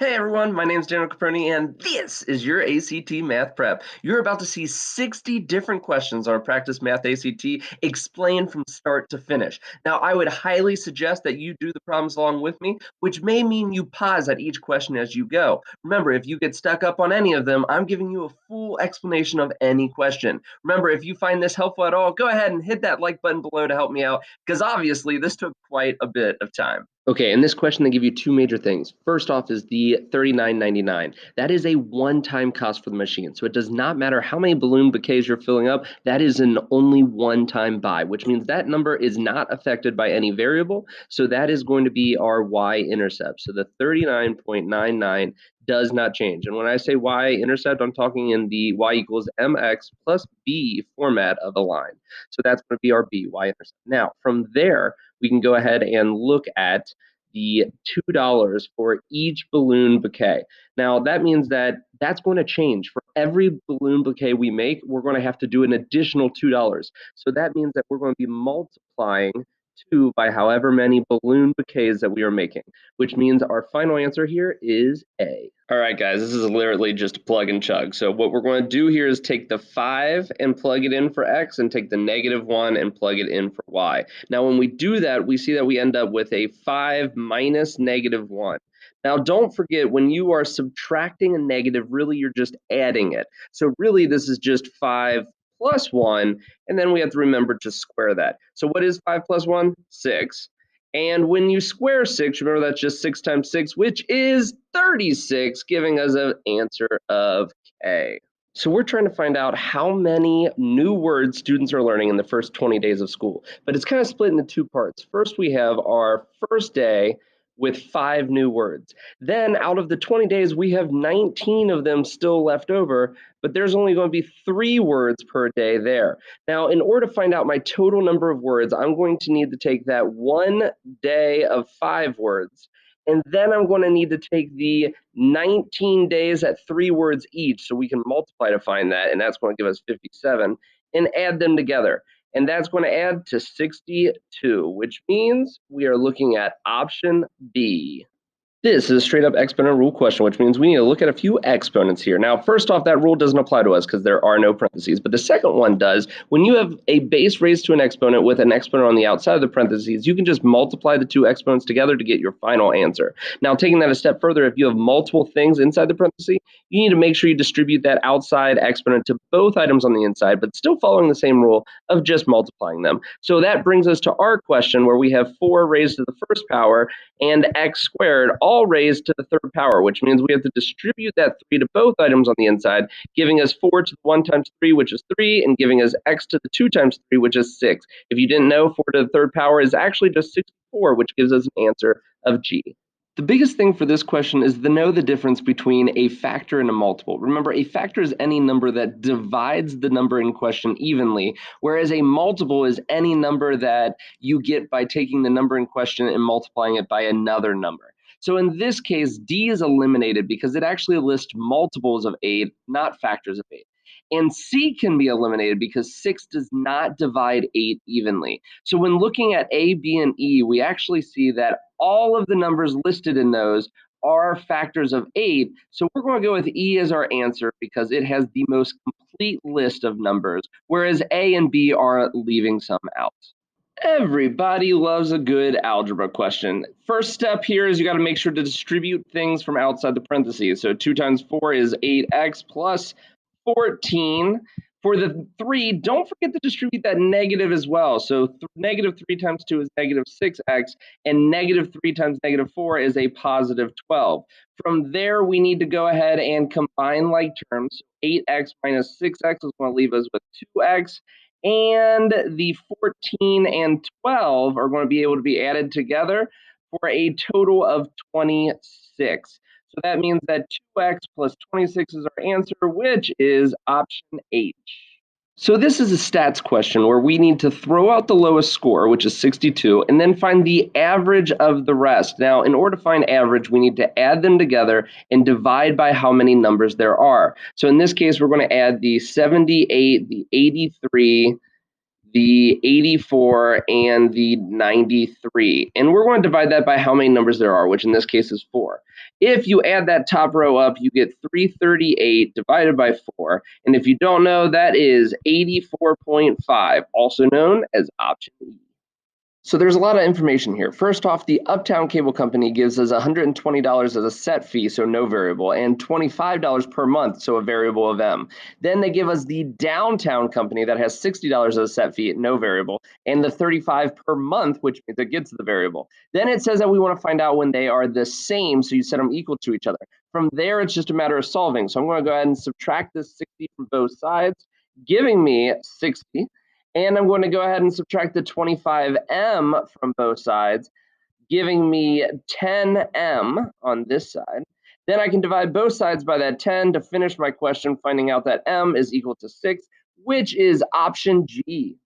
Hey everyone, my name is Daniel Caproni, and this is your ACT Math Prep. You're about to see 60 different questions on a practice math ACT explained from start to finish. Now, I would highly suggest that you do the problems along with me, which may mean you pause at each question as you go. Remember, if you get stuck up on any of them, I'm giving you a full explanation of any question. Remember, if you find this helpful at all, go ahead and hit that like button below to help me out, because obviously this took quite a bit of time. Okay, in this question, they give you two major things. First off is the $39.99. That is a one-time cost for the machine. So it does not matter how many balloon bouquets you're filling up. That is an only one-time buy, which means that number is not affected by any variable. So that is going to be our y-intercept. So the 39.99 does not change. And when I say y-intercept, I'm talking in the y equals mx plus b format of a line. So that's going to be our b, y-intercept. Now, from there, we can go ahead and look at the $2 for each balloon bouquet. Now, that means that that's going to change. For every balloon bouquet we make, we're going to have to do an additional $2. So that means that we're going to be multiplying 2 by however many balloon bouquets that we are making, which means our final answer here is A. All right, guys, this is literally just a plug and chug. So what we're going to do here is take the 5 and plug it in for x and take the -1 and plug it in for y. Now, when we do that, we see that we end up with a 5 minus -1. Now, don't forget, when you are subtracting a negative, really you're just adding it. So really this is just 5 plus 1, and then we have to remember to square that. So what is 5 plus 1? 6. And when you square 6, remember that's just 6 times 6, which is 36, giving us an answer of K. So we're trying to find out how many new words students are learning in the first 20 days of school. But it's kind of split into two parts. First, we have our first day with 5 new words. Then out of the 20 days, we have 19 of them still left over, but there's only going to be 3 words per day there. Now, in order to find out my total number of words, I'm going to need to take that one day of 5 words, and then I'm going to need to take the 19 days at 3 words each, so we can multiply to find that, and that's going to give us 57, and add them together. And that's going to add to 62, which means we are looking at option B. This is a straight up exponent rule question, which means we need to look at a few exponents here. Now, first off, that rule doesn't apply to us because there are no parentheses, but the second one does. When you have a base raised to an exponent with an exponent on the outside of the parentheses, you can just multiply the two exponents together to get your final answer. Now, taking that a step further, if you have multiple things inside the parentheses, you need to make sure you distribute that outside exponent to both items on the inside, but still following the same rule of just multiplying them. So that brings us to our question where we have 4 raised to the first power and x squared all raised to the third power, which means we have to distribute that 3 to both items on the inside, giving us 4 to the 1 times 3, which is 3, and giving us x to the 2 times 3, which is 6. If you didn't know, 4 to the third power is actually just 64, which gives us an answer of G. The biggest thing for this question is to know the difference between a factor and a multiple. Remember, a factor is any number that divides the number in question evenly, whereas a multiple is any number that you get by taking the number in question and multiplying it by another number. So in this case, D is eliminated because it actually lists multiples of 8, not factors of 8. And C can be eliminated because 6 does not divide 8 evenly. So when looking at A, B, and E, we actually see that all of the numbers listed in those are factors of 8. So we're going to go with E as our answer because it has the most complete list of numbers, whereas A and B are leaving some out. Everybody loves a good algebra question. First step here is you got to make sure to distribute things from outside the parentheses. So 2 times 4 is 8x plus 14. For the 3, don't forget to distribute that negative as well. So negative 3 times 2 is negative 6x, and negative 3 times negative 4 is a positive 12. From there, we need to go ahead and combine like terms. 8x minus 6x is going to leave us with 2x, and the 14 and 12 are going to be able to be added together for a total of 26. So that means that 2x plus 26 is our answer, which is option H. So this is a stats question where we need to throw out the lowest score, which is 62, and then find the average of the rest. Now, in order to find average, we need to add them together and divide by how many numbers there are. So in this case, we're going to add the 78, the 83, the 84, and the 93. And we're going to divide that by how many numbers there are, which in this case is 4. If you add that top row up, you get 338 divided by 4. And if you don't know, that is 84.5, also known as option E. So there's a lot of information here. First off, the Uptown Cable Company gives us $120 as a set fee, so no variable, and $25 per month, so a variable of M. Then they give us the Downtown Company that has $60 as a set fee, no variable, and the $35 per month, which means it gets the variable. Then it says that we want to find out when they are the same, so you set them equal to each other. From there, it's just a matter of solving. So I'm going to go ahead and subtract this 60 from both sides, giving me 60. And I'm going to go ahead and subtract the 25m from both sides, giving me 10m on this side. Then I can divide both sides by that 10 to finish my question, finding out that m is equal to 6, which is option G.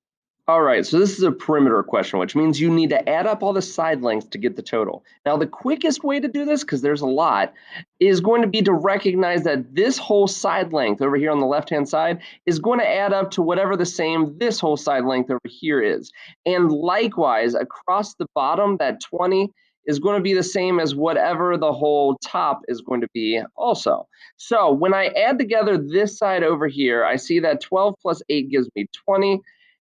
All right, so this is a perimeter question, which means you need to add up all the side lengths to get the total. Now, the quickest way to do this, because there's a lot, is going to be to recognize that this whole side length over here on the left-hand side is going to add up to whatever the same this whole side length over here is. And likewise, across the bottom, that 20 is going to be the same as whatever the whole top is going to be also. So when I add together this side over here, I see that 12 plus 8 gives me 20.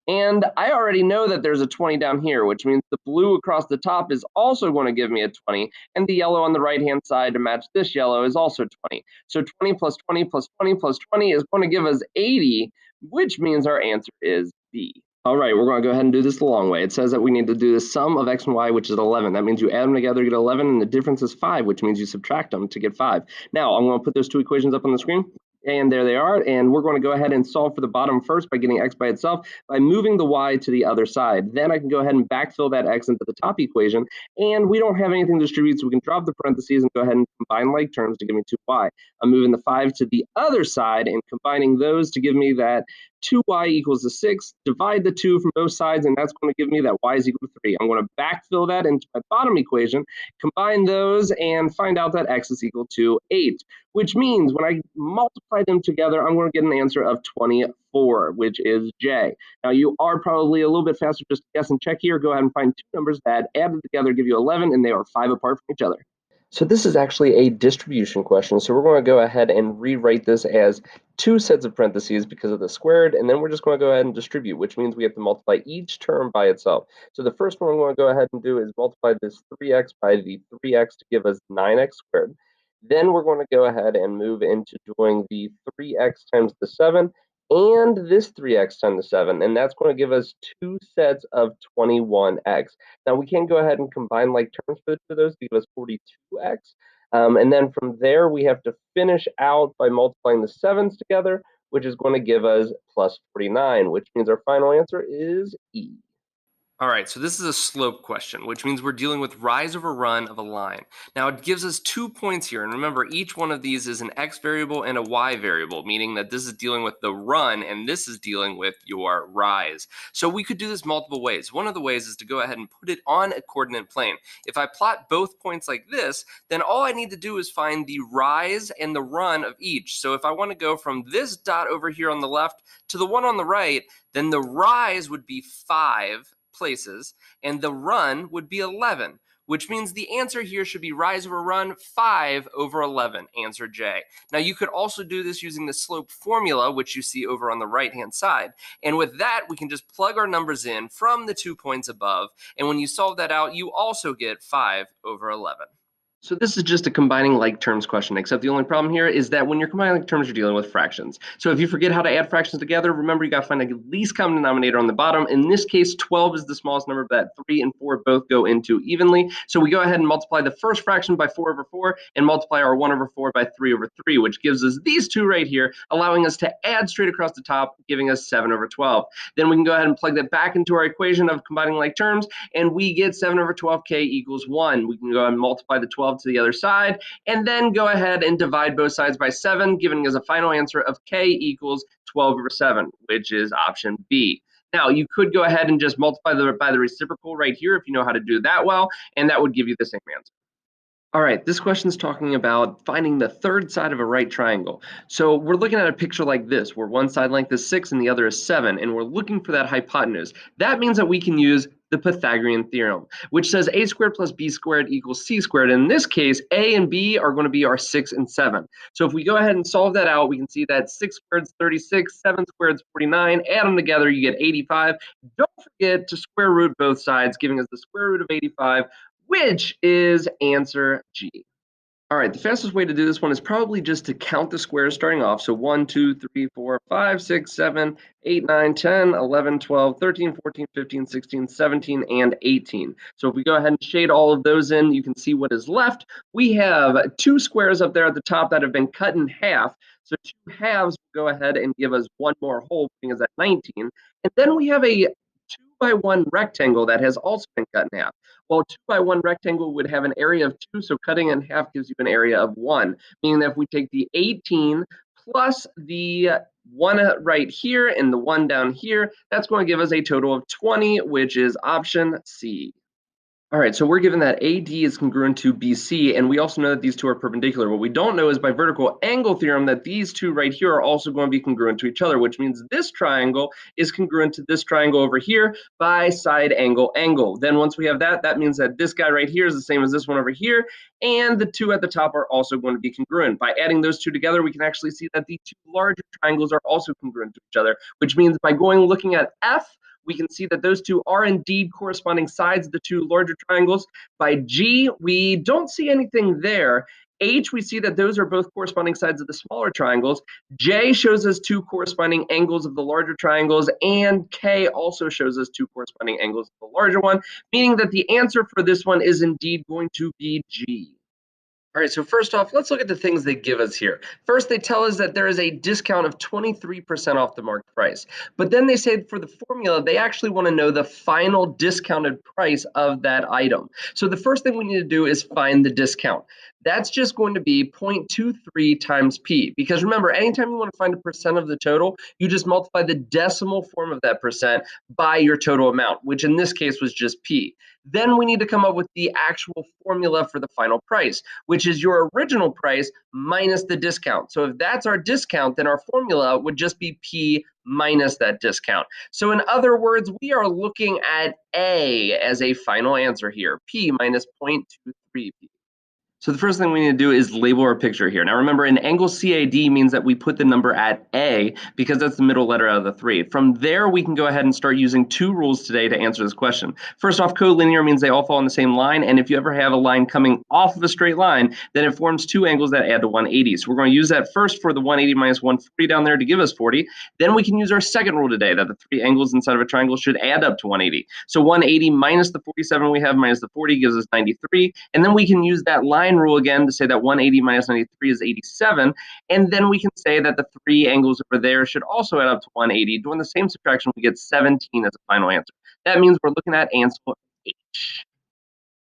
And I already know that there's a 20 down here, which means the blue across the top is also going to give me a 20, and the yellow on the right-hand side to match this yellow is also 20. So 20 plus 20 plus 20 plus 20 is going to give us 80, which means our answer is B. All right, we're going to go ahead and do this the long way. It says that we need to do the sum of x and y, which is 11. That means you add them together to get 11, and the difference is 5, which means you subtract them to get 5. Now, I'm going to put those two equations up on the screen. And there they are. And we're going to go ahead and solve for the bottom first by getting x by itself by moving the y to the other side. Then I can go ahead and backfill that x into the top equation. And we don't have anything to distribute, so we can drop the parentheses and go ahead and combine like terms to give me 2y. I'm moving the 5 to the other side and combining those to give me that 2y equals 6. Divide the 2 from both sides, and that's going to give me that y is equal to 3. I'm going to backfill that into my bottom equation, combine those, and find out that x is equal to 8. Which means when I multiply them together, I'm going to get an answer of 24, which is J. Now, you are probably a little bit faster just to guess and check here. Go ahead and find two numbers that added together give you 11, and they are 5 apart from each other. So this is actually a distribution question. So we're going to go ahead and rewrite this as two sets of parentheses because of the squared, and then we're just going to go ahead and distribute, which means we have to multiply each term by itself. So the first one we're going to go ahead and do is multiply this 3x by the 3x to give us 9x squared. Then we're going to go ahead and move into doing the 3x times the 7 and this 3x times the 7, and that's going to give us two sets of 21x. Now we can go ahead and combine like terms for those to give us 42x. And then from there, we have to finish out by multiplying the 7s together, which is going to give us plus 49, which means our final answer is E. All right, so this is a slope question, which means we're dealing with rise over run of a line. Now it gives us 2 points here, and remember each one of these is an x variable and a y variable, meaning that this is dealing with the run and this is dealing with your rise. So we could do this multiple ways. One of the ways is to go ahead and put it on a coordinate plane. If I plot both points like this, then all I need to do is find the rise and the run of each. So if I want to go from this dot over here on the left to the one on the right, then the rise would be 5 places, and the run would be 11, which means the answer here should be rise over run 5 over 11, answer J. Now you could also do this using the slope formula, which you see over on the right-hand side. And with that, we can just plug our numbers in from the 2 points above. And when you solve that out, you also get 5 over 11. So this is just a combining like terms question, except the only problem here is that when you're combining like terms, you're dealing with fractions. So if you forget how to add fractions together, remember you got to find the least common denominator on the bottom. In this case, 12 is the smallest number, but 3 and 4 both go into evenly. So we go ahead and multiply the first fraction by 4 over 4 and multiply our 1 over 4 by 3 over 3, which gives us these two right here, allowing us to add straight across the top, giving us 7 over 12. Then we can go ahead and plug that back into our equation of combining like terms, and we get 7 over 12k equals 1. We can go ahead and multiply the 12 to the other side, and then go ahead and divide both sides by 7, giving us a final answer of k equals 12 over 7, which is option B. Now, you could go ahead and just multiply by the reciprocal right here if you know how to do that well, and that would give you the same answer. All right, this question is talking about finding the third side of a right triangle. So we're looking at a picture like this, where one side length is 6 and the other is 7, and we're looking for that hypotenuse. That means that we can use the Pythagorean theorem, which says a squared plus b squared equals c squared. And in this case, a and b are going to be our 6 and 7. So if we go ahead and solve that out, we can see that 6 squared is 36, 7 squared is 49. Add them together, you get 85. Don't forget to square root both sides, giving us the square root of 85, which is answer G. All right, the fastest way to do this one is probably just to count the squares starting off. So 1, 2, 3, 4, 5, 6, 7, 8, 9, 10, 11, 12, 13, 14, 15, 16, 17, and 18. So if we go ahead and shade all of those in, you can see what is left. We have two squares up there at the top that have been cut in half. So two halves will go ahead and give us one more whole, putting us at 19. And then we have a 2 by 1 rectangle that has also been cut in half. Well, 2 by 1 rectangle would have an area of 2, so cutting in half gives you an area of 1, meaning that if we take the 18 plus the 1 right here and the 1 down here, that's going to give us a total of 20, which is option C. All right, so we're given that AD is congruent to BC, and we also know that these two are perpendicular. What we don't know is by vertical angle theorem that these two right here are also going to be congruent to each other, which means this triangle is congruent to this triangle over here by side angle angle. Then once we have that, that means that this guy right here is the same as this one over here, and the two at the top are also going to be congruent. By adding those two together, we can actually see that the two larger triangles are also congruent to each other, which means by looking at F, we can see that those two are indeed corresponding sides of the two larger triangles. By G, we don't see anything there. H, we see that those are both corresponding sides of the smaller triangles. J shows us two corresponding angles of the larger triangles, and K also shows us two corresponding angles of the larger one, meaning that the answer for this one is indeed going to be G. All right, so first off, let's look at the things they give us here. First, they tell us that there is a discount of 23% off the marked price. But then they say for the formula, they actually want to know the final discounted price of that item. So the first thing we need to do is find the discount. That's just going to be 0.23 times P. Because remember, anytime you want to find a percent of the total, you just multiply the decimal form of that percent by your total amount, which in this case was just P. Then we need to come up with the actual formula for the final price, which is your original price minus the discount. So if that's our discount, then our formula would just be P minus that discount. So in other words, we are looking at A as a final answer here, P minus 0.23P. So the first thing we need to do is label our picture here. Now remember, an angle CAD means that we put the number at A because that's the middle letter out of the three. From there, we can go ahead and start using two rules today to answer this question. First off, collinear means they all fall on the same line, and if you ever have a line coming off of a straight line, then it forms two angles that add to 180. So we're going to use that first for the 180 minus 140 down there to give us 40. Then we can use our second rule today, that the three angles inside of a triangle should add up to 180. So 180 minus the 47 we have minus the 40 gives us 93, and then we can use that line rule again to say that 180 minus 93 is 87. And then we can say that the three angles over there should also add up to 180. Doing the same subtraction, we get 17 as a final answer. That means we're looking at answer H.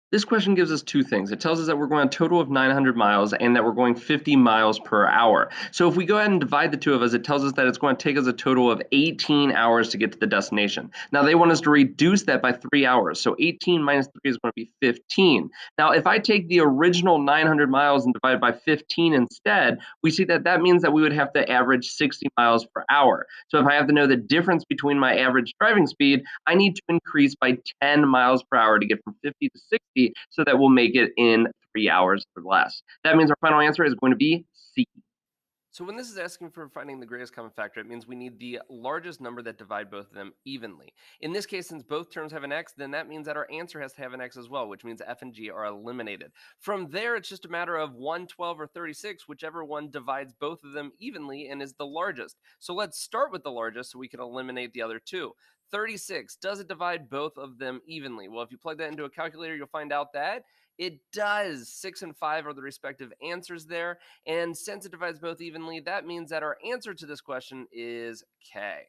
This question gives us two things. It tells us that we're going a total of 900 miles and that we're going 50 miles per hour. So if we go ahead and divide the two of us, it tells us that it's going to take us a total of 18 hours to get to the destination. Now they want us to reduce that by 3 hours. So 18 minus 3 is going to be 15. Now if I take the original 900 miles and divide it by 15 instead, we see that that means that we would have to average 60 miles per hour. So if I have to know the difference between my average driving speed, I need to increase by 10 miles per hour to get from 50 to 60, so that we'll make it in 3 hours or less. That means our final answer is going to be C. So when this is asking for finding the greatest common factor, it means we need the largest number that divide both of them evenly. In this case, since both terms have an x, then that means that our answer has to have an x as well, which means f and g are eliminated. From there, it's just a matter of 1, 12, or 36, whichever one divides both of them evenly and is the largest. So let's start with the largest so we can eliminate the other two. 36, does it divide both of them evenly? Well, if you plug that into a calculator, you'll find out that it does. 6 and 5 are the respective answers there. And since it divides both evenly, that means that our answer to this question is K.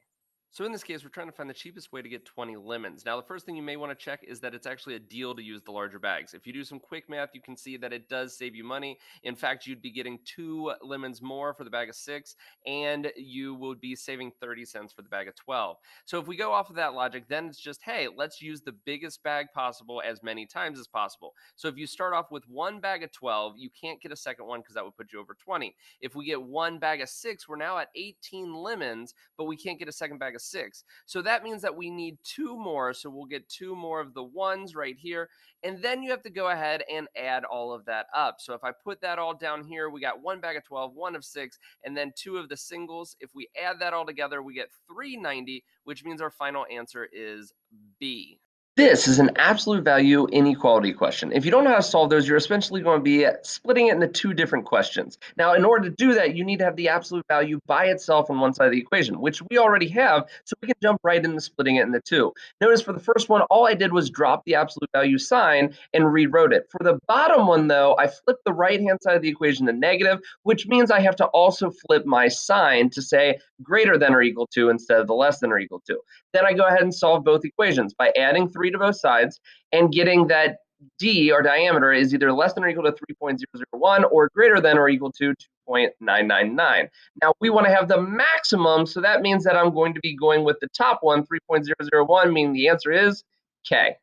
So in this case, we're trying to find the cheapest way to get 20 lemons. Now, the first thing you may want to check is that it's actually a deal to use the larger bags. If you do some quick math, you can see that it does save you money. In fact, you'd be getting 2 lemons more for the bag of 6, and you would be saving 30 cents for the bag of 12. So if we go off of that logic, then it's just, hey, let's use the biggest bag possible as many times as possible. So if you start off with one bag of 12, you can't get a second one because that would put you over 20. If we get one bag of 6, we're now at 18 lemons, but we can't get a second bag of 6. So that means that we need 2 more. So we'll get 2 more of the ones right here. And then you have to go ahead and add all of that up. So if I put that all down here, we got one bag of 12, one of 6, and then 2 of the singles. If we add that all together, we get 390, which means our final answer is B. This is an absolute value inequality question. If you don't know how to solve those, you're essentially going to be splitting it into two different questions. Now, in order to do that, you need to have the absolute value by itself on one side of the equation, which we already have, so we can jump right into splitting it into two. Notice for the first one, all I did was drop the absolute value sign and rewrote it. For the bottom one, though, I flipped the right-hand side of the equation to negative, which means I have to also flip my sign to say greater than or equal to instead of the less than or equal to. Then I go ahead and solve both equations by adding 3 to both sides and getting that d, our diameter, is either less than or equal to 3.001 or greater than or equal to 2.999. Now we want to have the maximum, so that means that I'm going to be going with the top one, 3.001, meaning the answer is K.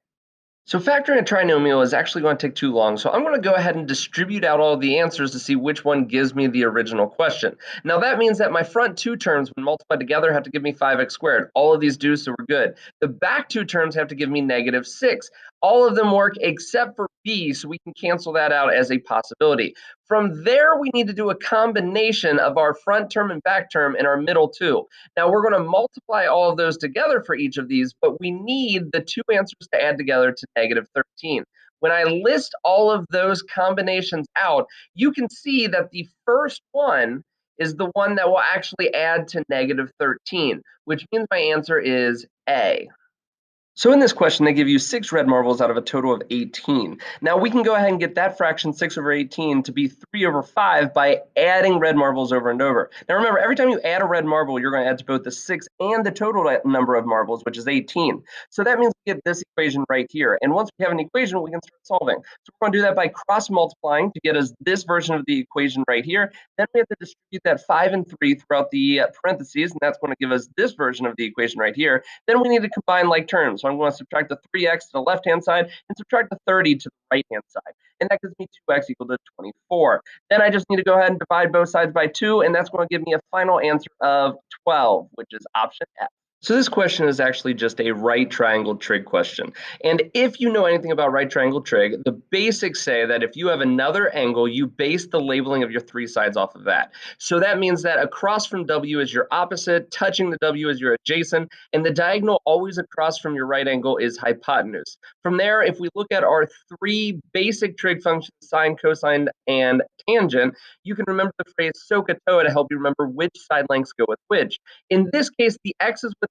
So factoring a trinomial is actually going to take too long, so I'm going to go ahead and distribute out all of the answers to see which one gives me the original question. Now that means that my front two terms, when multiplied together, have to give me 5x squared. All of these do, so we're good. The back two terms have to give me negative 6. All of them work except for b, so we can cancel that out as a possibility. From there, we need to do a combination of our front term and back term in our middle two. Now we're going to multiply all of those together for each of these, but we need the two answers to add together to negative 13. When I list all of those combinations out, you can see that the first one is the one that will actually add to negative 13, which means my answer is A. So in this question, they give you 6 red marbles out of a total of 18. Now we can go ahead and get that fraction 6 over 18 to be 3 over 5 by adding red marbles over and over. Now remember, every time you add a red marble, you're going to add to both the 6 and the total number of marbles, which is 18. So that means we get this equation right here. And once we have an equation, we can start solving. So we're going to do that by cross multiplying to get us this version of the equation right here. Then we have to distribute that 5 and 3 throughout the parentheses, and that's going to give us this version of the equation right here. Then we need to combine like terms. So I'm going to subtract the 3x to the left-hand side and subtract the 30 to the right-hand side. And that gives me 2x equal to 24. Then I just need to go ahead and divide both sides by 2, and that's going to give me a final answer of 12, which is option F. So this question is actually just a right triangle trig question. And if you know anything about right triangle trig, the basics say that if you have another angle, you base the labeling of your three sides off of that. So that means that across from W is your opposite, touching the W is your adjacent, and the diagonal always across from your right angle is hypotenuse. From there, if we look at our three basic trig functions, sine, cosine, and tangent, you can remember the phrase SOHCAHTOA to help you remember which side lengths go with which. In this case, the x is with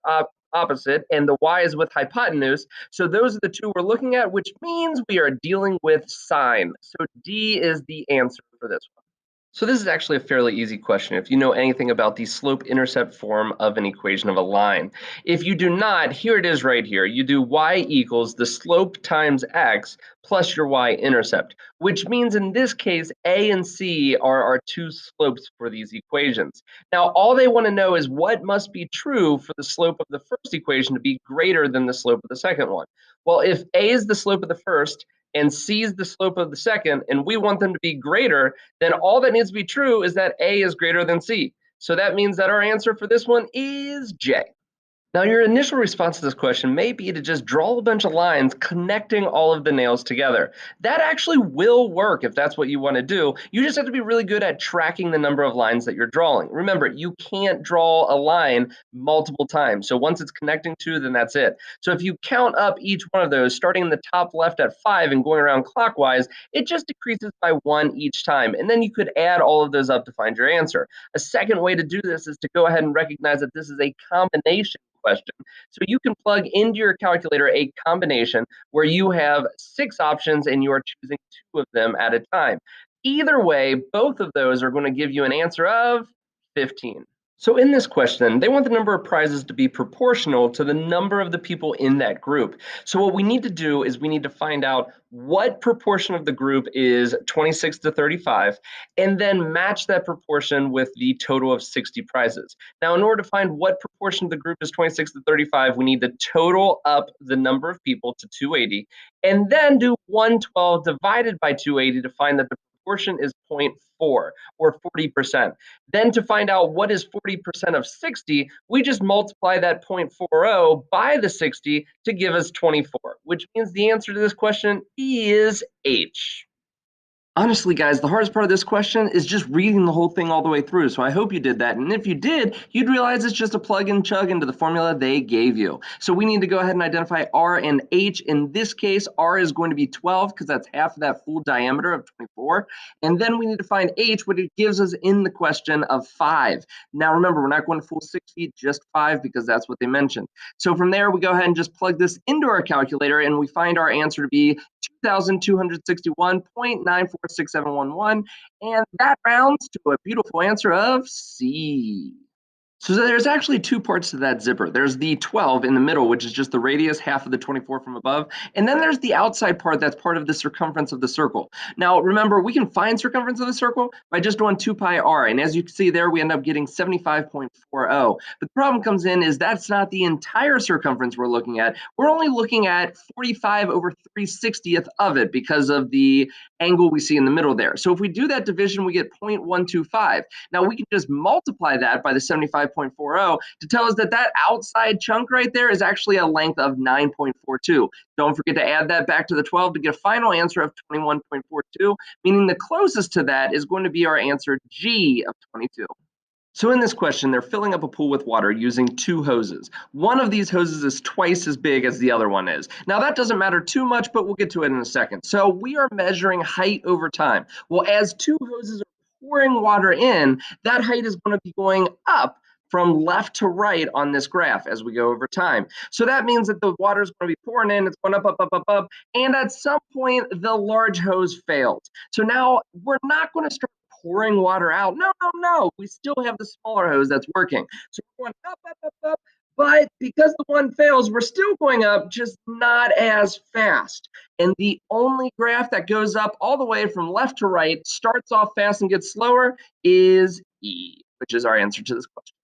opposite and the y is with hypotenuse. So those are the two we're looking at, which means we are dealing with sine. So D is the answer for this one. So this is actually a fairly easy question if you know anything about the slope-intercept form of an equation of a line. If you do not, here it is right here. You do y equals the slope times x plus your y-intercept, which means in this case, A and C are our two slopes for these equations. Now, all they want to know is what must be true for the slope of the first equation to be greater than the slope of the second one. Well, if A is the slope of the first, and C is the slope of the second, and we want them to be greater, then all that needs to be true is that A is greater than C. So that means that our answer for this one is J. Now, your initial response to this question may be to just draw a bunch of lines connecting all of the nails together. That actually will work if that's what you want to do. You just have to be really good at tracking the number of lines that you're drawing. Remember, you can't draw a line multiple times. So once it's connecting to, then that's it. So if you count up each one of those, starting in the top left at 5 and going around clockwise, it just decreases by 1 each time. And then you could add all of those up to find your answer. A second way to do this is to go ahead and recognize that this is a combination question. So you can plug into your calculator a combination where you have 6 options and you are choosing 2 of them at a time. Either way, both of those are going to give you an answer of 15. So in this question, they want the number of prizes to be proportional to the number of the people in that group. So what we need to do is we need to find out what proportion of the group is 26 to 35, and then match that proportion with the total of 60 prizes. Now, in order to find what proportion of the group is 26 to 35, we need to total up the number of people to 280, and then do 112 divided by 280 to find that the proportion is 0.4, or 40%. Then to find out what is 40% of 60, we just multiply that 0.40 by the 60 to give us 24, which means the answer to this question is H. Honestly, guys, the hardest part of this question is just reading the whole thing all the way through. So I hope you did that. And if you did, you'd realize it's just a plug and chug into the formula they gave you. So we need to go ahead and identify R and H. In this case, R is going to be 12 because that's half of that full diameter of 24. And then we need to find H, what it gives us in the question of 5. Now, remember, we're not going to full 6 feet, just 5 because that's what they mentioned. So from there, we go ahead and just plug this into our calculator and we find our answer to be 2,261.946711, and that rounds to a beautiful answer of C. So there's actually two parts to that zipper. There's the 12 in the middle, which is just the radius, half of the 24 from above. And then there's the outside part that's part of the circumference of the circle. Now, remember, we can find circumference of the circle by just doing 2 pi r. And as you can see there, we end up getting 75.40. But the problem comes in is that's not the entire circumference we're looking at. We're only looking at 45 over 3/60th of it because of the angle we see in the middle there. So if we do that division, we get 0.125. Now, we can just multiply that by the 75.40 to tell us that that outside chunk right there is actually a length of 9.42. Don't forget to add that back to the 12 to get a final answer of 21.42, meaning the closest to that is going to be our answer G of 22. So in this question, they're filling up a pool with water using 2 hoses. One of these hoses is twice as big as the other one is. Now that doesn't matter too much, but we'll get to it in a second. So we are measuring height over time. Well, as 2 hoses are pouring water in, that height is going to be going up from left to right on this graph as we go over time. So that means that the water is going to be pouring in, it's going up, up, up, up, up, and at some point the large hose fails. So now we're not going to start pouring water out. No, no, no. We still have the smaller hose that's working. So we're going up, up, up, up. But because the one fails, we're still going up, just not as fast. And the only graph that goes up all the way from left to right, starts off fast and gets slower, is E, which is our answer to this question.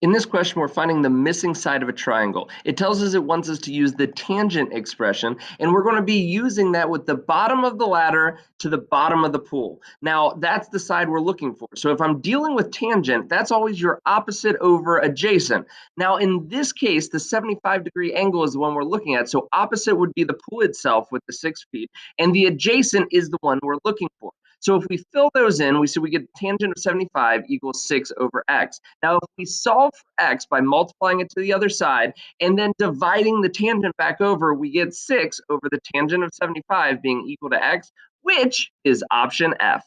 In this question, we're finding the missing side of a triangle. It tells us it wants us to use the tangent expression, and we're going to be using that with the bottom of the ladder to the bottom of the pool. Now, that's the side we're looking for. So if I'm dealing with tangent, that's always your opposite over adjacent. Now, in this case, the 75-degree angle is the one we're looking at. So opposite would be the pool itself with the 6 feet, and the adjacent is the one we're looking for. So if we fill those in, we see we get tangent of 75 equals 6 over x. Now, if we solve for x by multiplying it to the other side and then dividing the tangent back over, we get 6 over the tangent of 75 being equal to x, which is option F.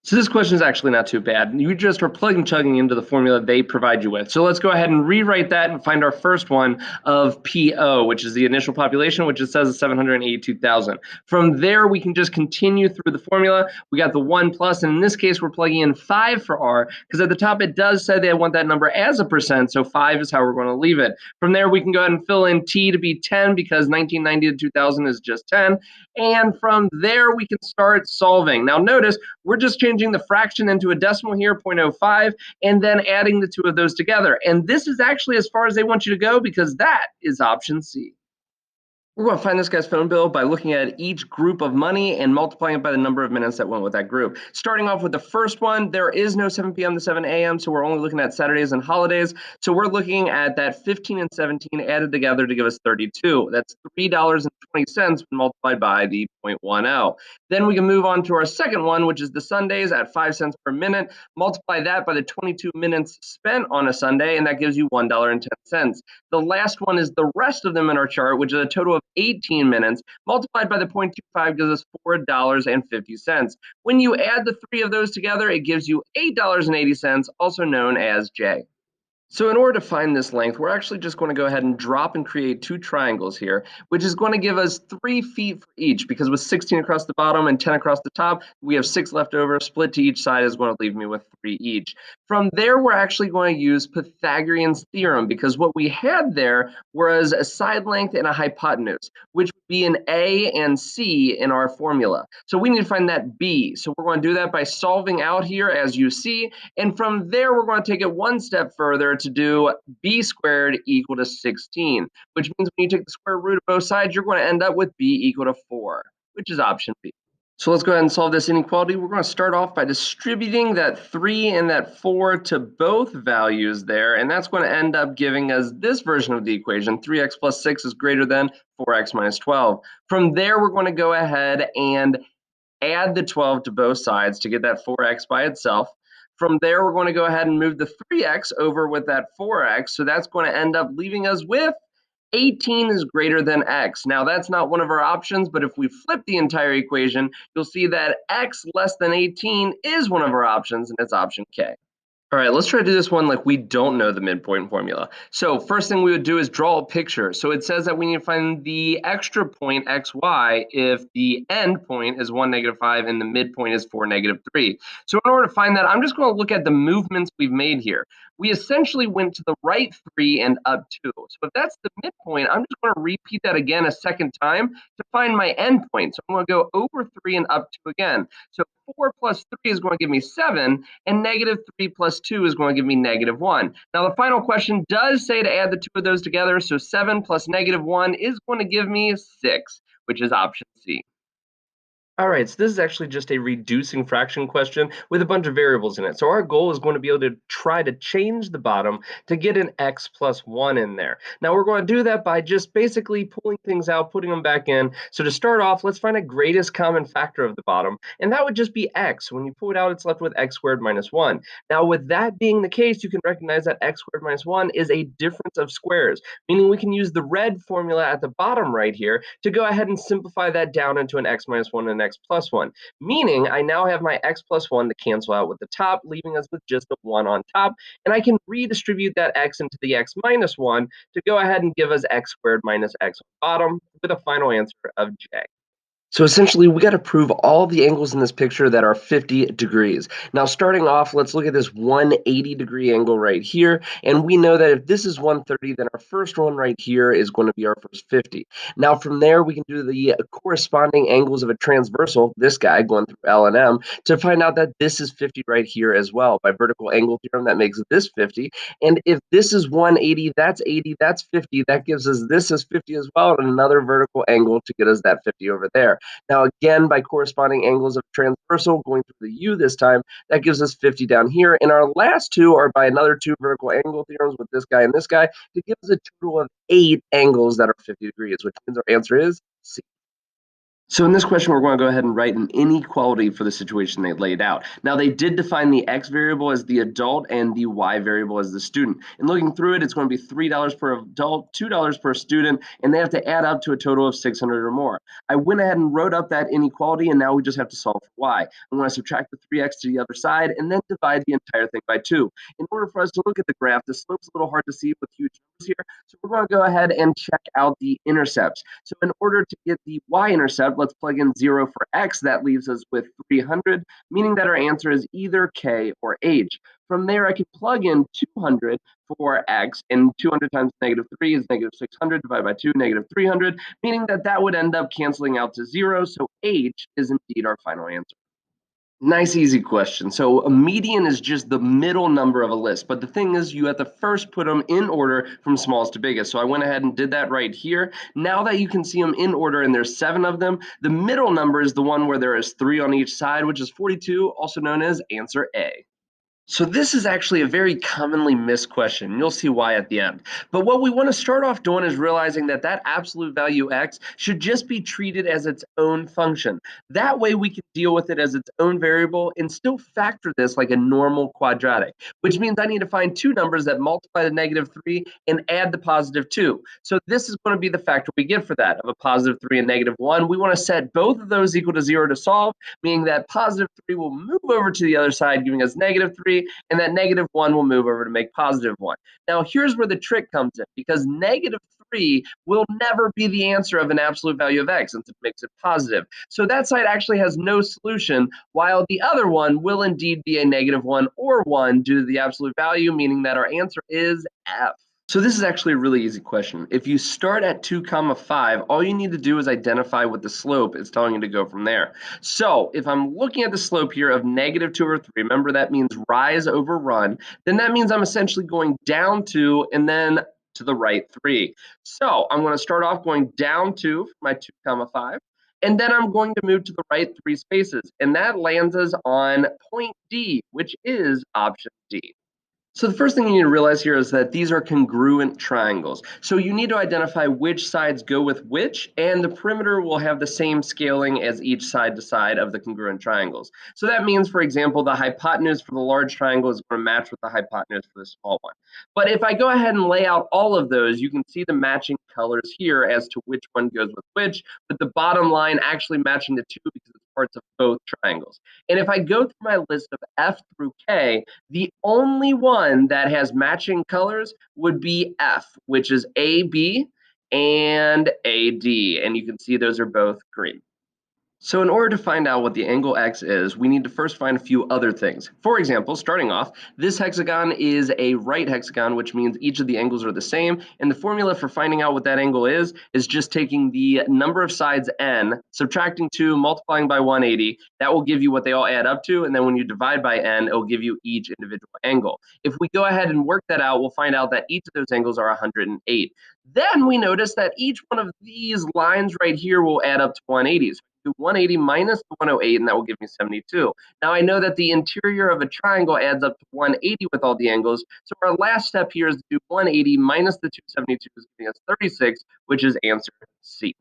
So this question is actually not too bad. You just are plugging chugging into the formula they provide you with. So let's go ahead and rewrite that and find our first one of PO, which is the initial population, which it says is 782,000. From there, we can just continue through the formula. We got the 1 plus, and in this case, we're plugging in 5 for R, because at the top it does say they want that number as a percent, so 5 is how we're going to leave it. From there, we can go ahead and fill in T to be 10, because 1990 to 2000 is just 10. And from there, we can start solving. Now notice, we're just changing the fraction into a decimal here, 0.05, and then adding the two of those together. And this is actually as far as they want you to go, because that is option C. We're going to find this guy's phone bill by looking at each group of money and multiplying it by the number of minutes that went with that group. Starting off with the first one, there is no 7 p.m. to 7 a.m., so we're only looking at Saturdays and holidays. So we're looking at that 15 and 17 added together to give us 32. That's $3.20 when multiplied by the 0.10. Then we can move on to our second one, which is the Sundays at 5 cents per minute. Multiply that by the 22 minutes spent on a Sunday, and that gives you $1.10. The last one is the rest of them in our chart, which is a total of 18 minutes, multiplied by the 0.25 gives us $4.50. When you add the three of those together, it gives you $8.80, also known as J. So in order to find this length, we're actually just going to go ahead and drop and create two triangles here, which is going to give us 3 feet for each, because with 16 across the bottom and 10 across the top, we have 6 left over. Split to each side is going to leave me with 3 each. From there, we're actually going to use Pythagorean's theorem, because what we had there was a side length and a hypotenuse, which would be an A and C in our formula. So we need to find that B. So we're going to do that by solving out here, as you see. And from there, we're going to take it one step further to do b squared equal to 16, which means when you take the square root of both sides, you're going to end up with b equal to 4, which is option B. So let's go ahead and solve this inequality. We're going to start off by distributing that 3 and that 4 to both values there, and that's going to end up giving us this version of the equation. 3x plus 6 is greater than 4x minus 12. From there, we're going to go ahead and add the 12 to both sides to get that 4x by itself. From there, we're going to go ahead and move the 3x over with that 4x. So that's going to end up leaving us with 18 is greater than x. Now, that's not one of our options, but if we flip the entire equation, you'll see that x less than 18 is one of our options, and it's option K. All right, let's try to do this one like we don't know the midpoint formula. So first thing we would do is draw a picture. So it says that we need to find the extra point xy if the end point is 1, -5, and the midpoint is 4, -3. So in order to find that, I'm just going to look at the movements we've made here. We essentially went to the right 3 and up 2. So if that's the midpoint, I'm just going to repeat that again a second time to find my end point. So I'm going to go over 3 and up 2 again. So 4 plus 3 is going to give me 7, and -3 plus 2 is going to give me -1. Now, the final question does say to add the two of those together, so 7 plus -1 is going to give me 6, which is option C. All right, so this is actually just a reducing fraction question with a bunch of variables in it. So our goal is going to be able to try to change the bottom to get an x plus 1 in there. Now we're going to do that by just basically pulling things out, putting them back in. So to start off, let's find a greatest common factor of the bottom, and that would just be x. When you pull it out, it's left with x squared minus 1. Now with that being the case, you can recognize that x squared minus 1 is a difference of squares, meaning we can use the red formula at the bottom right here to go ahead and simplify that down into an x minus 1 and an x plus 1, meaning I now have my x plus 1 to cancel out with the top, leaving us with just a 1 on top, and I can redistribute that x into the x minus 1 to go ahead and give us x squared minus x on the bottom with a final answer of j. So essentially, we got to prove all the angles in this picture that are 50 degrees. Now, starting off, let's look at this 180-degree angle right here. And we know that if this is 130, then our first one right here is going to be our first 50. Now, from there, we can do the corresponding angles of a transversal, this guy going through L and M, to find out that this is 50 right here as well. By vertical angle theorem, that makes this 50. And if this is 180, that's 80, that's 50. That gives us this is 50 as well, and another vertical angle to get us that 50 over there. Now, again, by corresponding angles of transversal, going through the U this time, that gives us 50 down here. And our last two are by another two vertical angle theorems with this guy and this guy to give us a total of 8 angles that are 50 degrees, which means our answer is C. So in this question, we're going to go ahead and write an inequality for the situation they laid out. Now, they did define the x variable as the adult and the y variable as the student. And looking through it, it's going to be $3 per adult, $2 per student, and they have to add up to a total of 600 or more. I went ahead and wrote up that inequality, and now we just have to solve for y. I'm going to subtract the 3x to the other side and then divide the entire thing by 2. In order for us to look at the graph, the slope's a little hard to see with huge numbers here, so we're going to go ahead and check out the intercepts. So in order to get the y-intercept, let's plug in 0 for x. That leaves us with 300, meaning that our answer is either k or h. From there, I can plug in 200 for x, and 200 times -3 is -600, divided by 2, -300, meaning that that would end up canceling out to 0, so h is indeed our final answer. Nice, easy question. So a median is just the middle number of a list. But the thing is, you have to first put them in order from smallest to biggest. So I went ahead and did that right here. Now that you can see them in order and there's 7 of them, the middle number is the one where there is 3 on each side, which is 42, also known as answer A. So this is actually a very commonly missed question. You'll see why at the end. But what we want to start off doing is realizing that that absolute value x should just be treated as its own function. That way we can deal with it as its own variable and still factor this like a normal quadratic, which means I need to find two numbers that multiply the -3 and add the +2. So this is going to be the factor we get for that of a +3 and -1. We want to set both of those equal to 0 to solve, meaning that +3 will move over to the other side, giving us -3, 3, and that negative 1 will move over to make positive 1. Now, here's where the trick comes in, because negative 3 will never be the answer of an absolute value of x since it makes it positive. So that side actually has no solution, while the other one will indeed be a negative 1 or 1 due to the absolute value, meaning that our answer is F. So this is actually a really easy question. If you start at 2 comma 5, all you need to do is identify what the slope is telling you to go from there. So if I'm looking at the slope here of negative 2 over 3, remember that means rise over run, then that means I'm essentially going down 2 and then to the right 3. So I'm going to start off going down 2 for my 2 comma 5. And then I'm going to move to the right 3 spaces. And that lands us on point D, which is option D. So the first thing you need to realize here is that these are congruent triangles. So you need to identify which sides go with which, and the perimeter will have the same scaling as each side to side of the congruent triangles. So that means, for example, the hypotenuse for the large triangle is going to match with the hypotenuse for the small one. But if I go ahead and lay out all of those, you can see the matching colors here as to which one goes with which, with the bottom line actually matching the two because it's parts of both triangles. And if I go through my list of F through K, the only one that has matching colors would be F, which is AB and AD. And you can see those are both green. So in order to find out what the angle X is, we need to first find a few other things. For example, starting off, this hexagon is a right hexagon, which means each of the angles are the same. And the formula for finding out what that angle is just taking the number of sides n, subtracting 2, multiplying by 180. That will give you what they all add up to. And then when you divide by n, it will give you each individual angle. If we go ahead and work that out, we'll find out that each of those angles are 108. Then we notice that each one of these lines right here will add up to 180. So 180 minus the 108, and that will give me 72. Now I know that the interior of a triangle adds up to 180 with all the angles, so our last step here is to do 180 minus the 272 is giving us 36, which is answer C.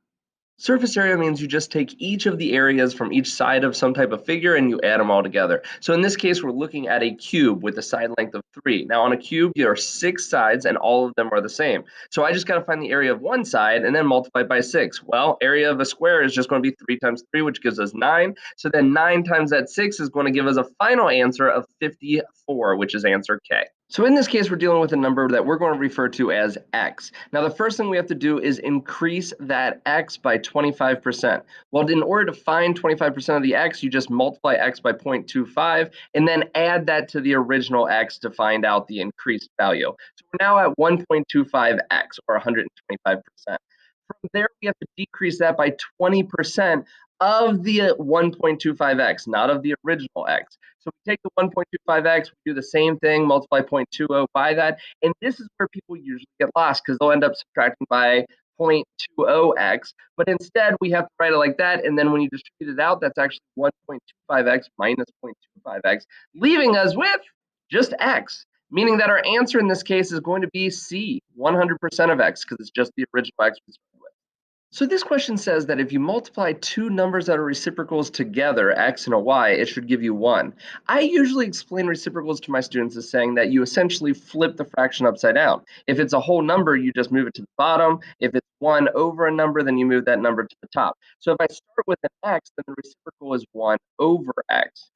Surface area means you just take each of the areas from each side of some type of figure and you add them all together. So in this case, we're looking at a cube with a side length of 3. Now on a cube, there are 6 sides and all of them are the same. So I just got to find the area of one side and then multiply by 6. Well, area of a square is just going to be 3 times 3, which gives us 9. So then 9 times that 6 is going to give us a final answer of 54, which is answer K. So in this case, we're dealing with a number that we're going to refer to as x. Now, the first thing we have to do is increase that x by 25%. Well, in order to find 25% of the x, you just multiply x by 0.25 and then add that to the original x to find out the increased value. So we're now at 1.25x, or 125%. From there, we have to decrease that by 20% of the 1.25x, not of the original x. So we take the 1.25x, we do the same thing, multiply 0.20 by that, and this is where people usually get lost because they'll end up subtracting by 0.20x, but instead we have to write it like that, and then when you distribute it out, that's actually 1.25x minus 0.25x, leaving us with just x, meaning that our answer in this case is going to be C, 100% of x, because it's just the original x we started with. So this question says that if you multiply two numbers that are reciprocals together, x and a y, it should give you 1. I usually explain reciprocals to my students as saying that you essentially flip the fraction upside down. If it's a whole number, you just move it to the bottom. If it's 1 over a number, then you move that number to the top. So if I start with an x, then the reciprocal is 1 over x.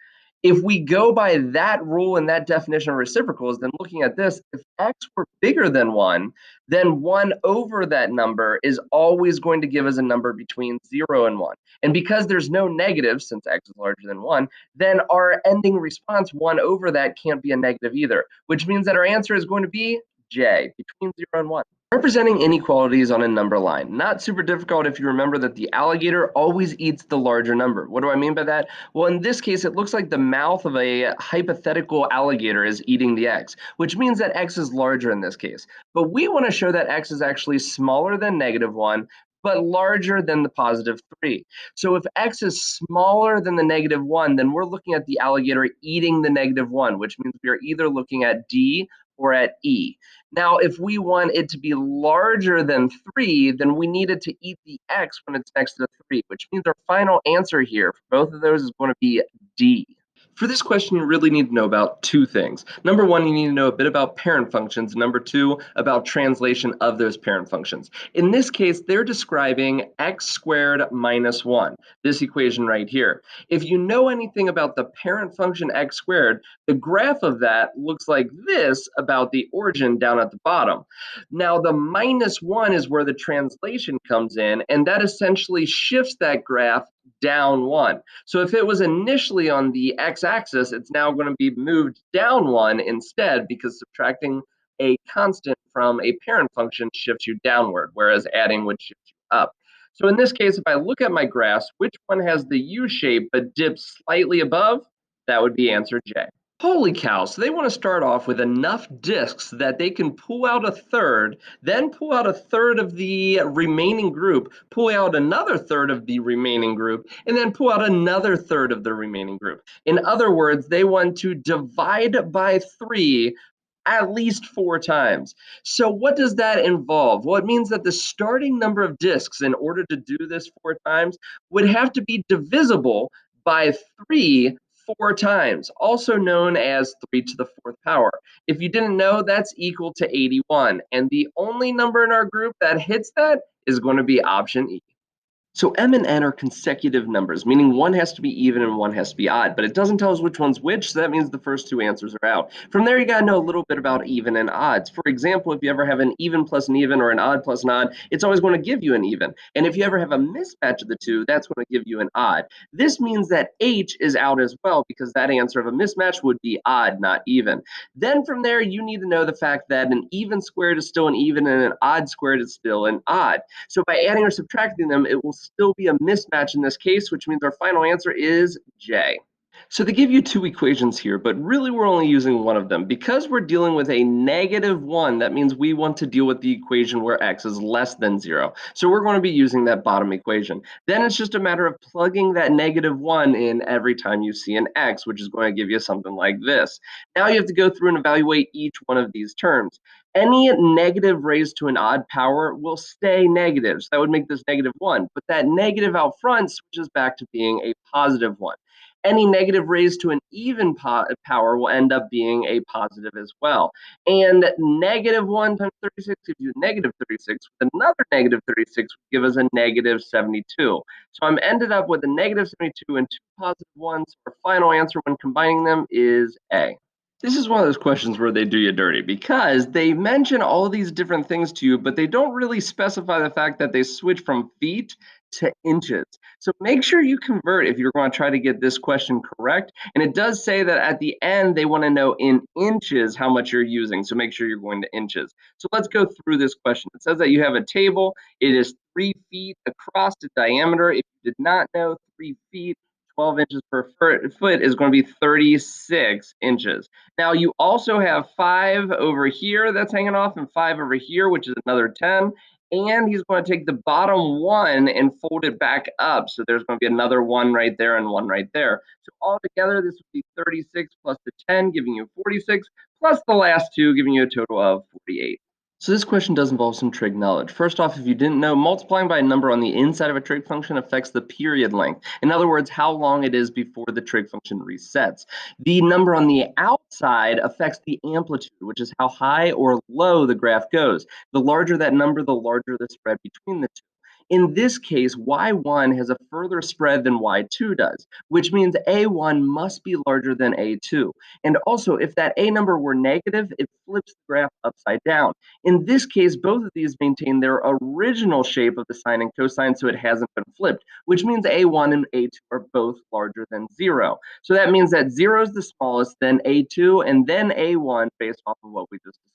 If we go by that rule and that definition of reciprocals, then looking at this, if x were bigger than 1, then 1 over that number is always going to give us a number between 0 and 1. And because there's no negative, since x is larger than 1, then our ending response, 1 over that, can't be a negative either, which means that our answer is going to be J, between 0 and 1. Representing inequalities on a number line. Not super difficult if you remember that the alligator always eats the larger number. What do I mean by that? Well, in this case, it looks like the mouth of a hypothetical alligator is eating the x, which means that x is larger in this case. But we want to show that x is actually smaller than -1, but larger than the +3. So if x is smaller than the -1, then we're looking at the alligator eating the -1, which means we are either looking at D or at E. Now, if we want it to be larger than 3, then we need it to eat the x when it's next to 3, which means our final answer here for both of those is going to be D. For this question, you really need to know about two things. Number one, you need to know a bit about parent functions. Number two, about translation of those parent functions. In this case, they're describing x squared minus 1, this equation right here. If you know anything about the parent function x squared, the graph of that looks like this about the origin down at the bottom. Now, the minus 1 is where the translation comes in, and that essentially shifts that graph down 1. So if it was initially on the x-axis, it's now going to be moved down 1 instead, because subtracting a constant from a parent function shifts you downward, whereas adding would shift you up. So in this case, if I look at my graphs, which one has the U shape but dips slightly above? That would be answer J. Holy cow, so they want to start off with enough disks that they can pull out a third, then pull out a third of the remaining group, pull out another third of the remaining group, and then pull out another third of the remaining group. In other words, they want to divide by 3 at least 4 times. So what does that involve? Well, it means that the starting number of disks in order to do this 4 times would have to be divisible by 3 4 times, also known as 3 to the 4th power. If you didn't know, that's equal to 81. And the only number in our group that hits that is going to be option E. So m and n are consecutive numbers, meaning one has to be even and one has to be odd, but it doesn't tell us which one's which, so that means the first two answers are out. From there, you got to know a little bit about even and odds. For example, if you ever have an even plus an even or an odd plus an odd, it's always going to give you an even. And if you ever have a mismatch of the two, that's going to give you an odd. This means that h is out as well, because that answer of a mismatch would be odd, not even. Then from there, you need to know the fact that an even squared is still an even and an odd squared is still an odd. So by adding or subtracting them, it will still be a mismatch in this case, which means our final answer is J. So they give you two equations here, but really we're only using one of them. Because we're dealing with a -1, that means we want to deal with the equation where x is less than 0. So we're going to be using that bottom equation. Then it's just a matter of plugging that -1 in every time you see an x, which is going to give you something like this. Now you have to go through and evaluate each one of these terms. Any negative raised to an odd power will stay negative, so that would make this -1. But that negative out front switches back to being a positive one. Any negative raised to an even power will end up being a positive as well. And -1 times 36 gives you -36. With another -36 would give us a -72. So I'm ended up with a -72 and two positive ones. Our final answer when combining them is A. This is one of those questions where they do you dirty, because they mention all these different things to you, but they don't really specify the fact that they switch from feet to inches. So make sure you convert if you're going to try to get this question correct. And it does say that at the end, they want to know in inches how much you're using. So make sure you're going to inches. So let's go through this question. It says that you have a table. It is 3 feet across the diameter. If you did not know, 3 feet, 12 inches per foot is going to be 36 inches. Now you also have 5 over here that's hanging off and 5 over here, which is another 10. And he's going to take the bottom 1 and fold it back up. So there's going to be another 1 right there and 1 right there. So altogether, this would be 36 plus the 10, giving you 46, plus the last 2, giving you a total of 48. So this question does involve some trig knowledge. First off, if you didn't know, multiplying by a number on the inside of a trig function affects the period length. In other words, how long it is before the trig function resets. The number on the outside affects the amplitude, which is how high or low the graph goes. The larger that number, the larger the spread between the two. In this case, y1 has a further spread than y2 does, which means a1 must be larger than a2. And also, if that a number were negative, it flips the graph upside down. In this case, both of these maintain their original shape of the sine and cosine, so it hasn't been flipped, which means a1 and a2 are both larger than 0. So that means that 0 is the smallest, then a2, and then a1 based off of what we just discussed.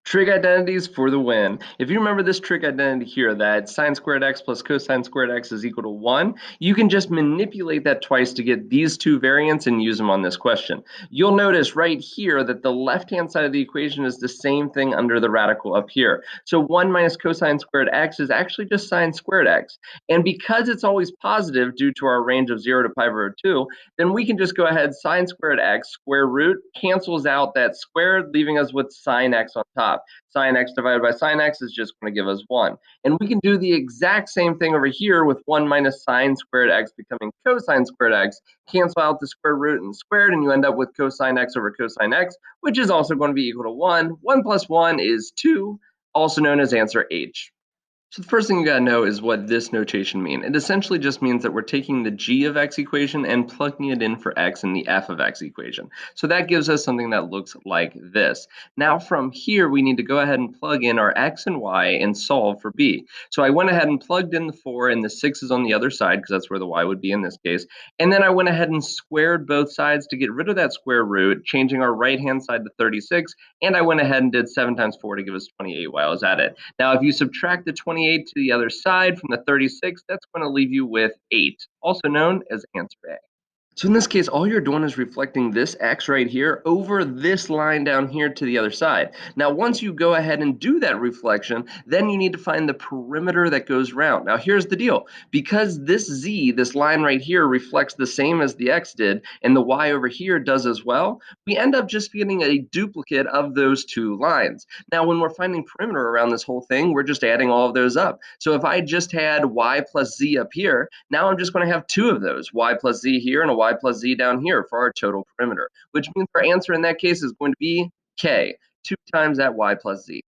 Trig identities for the win. If you remember this trig identity here, that sine squared x plus cosine squared x is equal to 1, you can just manipulate that twice to get these two variants and use them on this question. You'll notice right here that the left-hand side of the equation is the same thing under the radical up here. So 1 minus cosine squared x is actually just sine squared x. And because it's always positive due to our range of 0 to pi over 2, then we can just go ahead, sine squared x, square root, cancels out that squared, leaving us with sine x on top. top. Sine x divided by sine x is just going to give us 1. And we can do the exact same thing over here with 1 minus sine squared x becoming cosine squared x. Cancel out the square root and squared, and you end up with cosine x over cosine x, which is also going to be equal to 1. 1 plus 1 is 2, also known as answer H. So the first thing you gotta know is what this notation means. It essentially just means that we're taking the g of x equation and plugging it in for x in the f of x equation. So that gives us something that looks like this. Now from here, we need to go ahead and plug in our x and y and solve for b. So I went ahead and plugged in the 4 and the 6 is on the other side because that's where the y would be in this case. And then I went ahead and squared both sides to get rid of that square root, changing our right-hand side to 36. And I went ahead and did 7 times 4 to give us 28 while I was at it. Now, if you subtract the 28 to the other side from the 36, that's going to leave you with 8, also known as answer A. So in this case, all you're doing is reflecting this x right here over this line down here to the other side. Now, once you go ahead and do that reflection, then you need to find the perimeter that goes around. Now, here's the deal. Because this z, this line right here, reflects the same as the x did, and the y over here does as well, we end up just getting a duplicate of those two lines. Now, when we're finding perimeter around this whole thing, we're just adding all of those up. So if I just had y plus z up here, now I'm just going to have two of those, y plus z here and a y plus z down here for our total perimeter, which means our answer in that case is going to be k, 2 times that y plus z.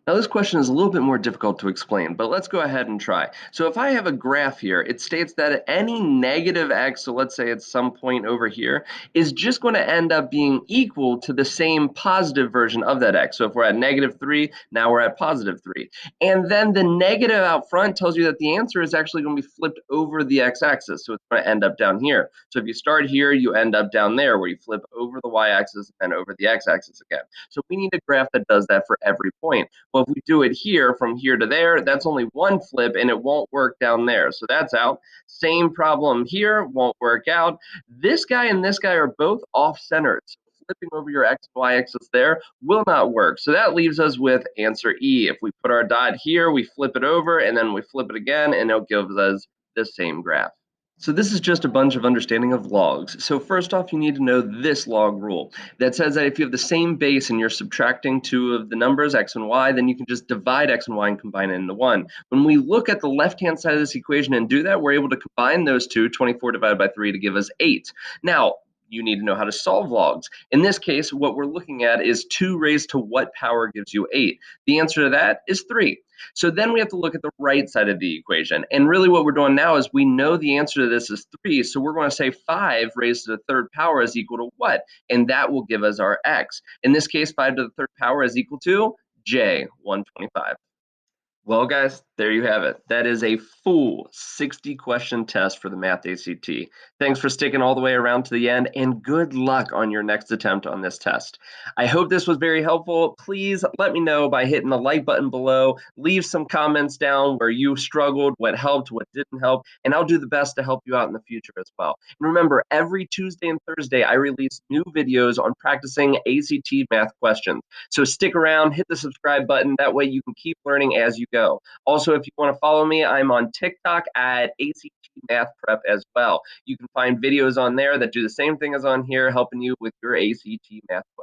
Now this question is a little bit more difficult to explain, but let's go ahead and try. So if I have a graph here, it states that any negative x, so let's say it's some point over here, is just going to end up being equal to the same positive version of that x. So if we're at -3, now we're at +3. And then the negative out front tells you that the answer is actually going to be flipped over the x-axis, so it's going to end up down here. So if you start here, you end up down there, where you flip over the y-axis and over the x-axis again. So we need a graph that does that for every point. Well, if we do it here, from here to there, that's only one flip, and it won't work down there. So that's out. Same problem here, won't work out. This guy and this guy are both off-centered. So flipping over your x and y axis there will not work. So that leaves us with answer E. If we put our dot here, we flip it over, and then we flip it again, and it gives us the same graph. So this is just a bunch of understanding of logs. So first off, you need to know this log rule that says that if you have the same base and you're subtracting two of the numbers, x and y, then you can just divide x and y and combine it into 1. When we look at the left-hand side of this equation and do that, we're able to combine those two, 24 divided by 3, to give us 8. Now, you need to know how to solve logs. In this case, what we're looking at is 2 raised to what power gives you 8? The answer to that is 3. So then we have to look at the right side of the equation. And really what we're doing now is we know the answer to this is 3, so we're going to say 5 raised to the third power is equal to what? And that will give us our x. In this case, 5 to the third power is equal to j, 125. Well, guys, there you have it. That is a full 60-question test for the Math ACT. Thanks for sticking all the way around to the end, and good luck on your next attempt on this test. I hope this was very helpful. Please let me know by hitting the like button below. Leave some comments down where you struggled, what helped, what didn't help, and I'll do the best to help you out in the future as well. And remember, every Tuesday and Thursday, I release new videos on practicing ACT math questions. So stick around, hit the subscribe button. That way you can keep learning as you go. Also, if you want to follow me, I'm on TikTok at ACT Math Prep as well. You can find videos on there that do the same thing as on here, helping you with your ACT math questions.